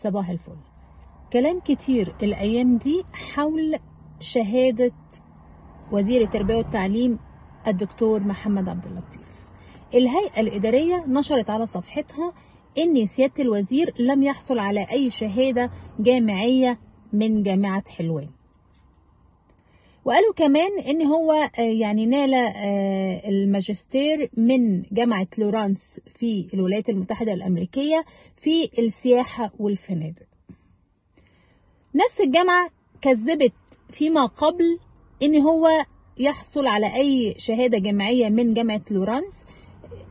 صباح الفل. كلام كتير الأيام دي حول شهادة وزير التربية والتعليم الدكتور محمد عبد اللطيف. الهيئة الإدارية نشرت على صفحتها إن سيادة الوزير لم يحصل على أي شهادة جامعية من جامعة حلوان، وقالوا كمان إن هو نال الماجستير من جامعة لورانس في الولايات المتحدة الأمريكية في السياحة والفنادق. نفس الجامعة كذبت فيما قبل إن هو يحصل على أي شهادة جامعية من جامعة لورانس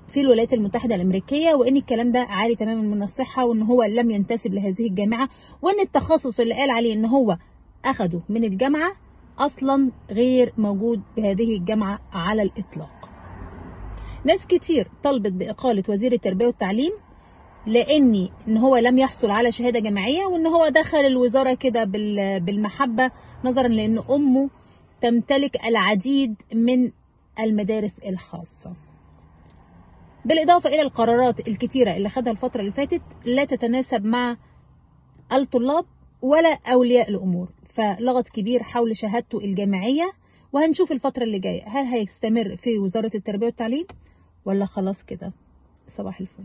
في الولايات المتحدة الأمريكية، وإن الكلام ده عالي تماما من الصحة، وإن هو لم ينتسب لهذه الجامعة، وإن التخصص اللي قال عليه إن هو أخده من الجامعة أصلا غير موجود بهذه الجامعة على الإطلاق. ناس كتير طلبت بإقالة وزير التربية والتعليم لأن هو لم يحصل على شهادة جامعية، وإن هو دخل الوزارة كده بالمحبة، نظرا لأن أمه تمتلك العديد من المدارس الخاصة، بالإضافة إلى القرارات الكتيرة اللي خدها الفترة اللي فاتت لا تتناسب مع الطلاب ولا أولياء الأمور. فلغط كبير حول شهادته الجامعية، وهنشوف الفترة اللي جاية هل هيستمر في وزارة التربية والتعليم ولا خلاص كده. صباح الفل.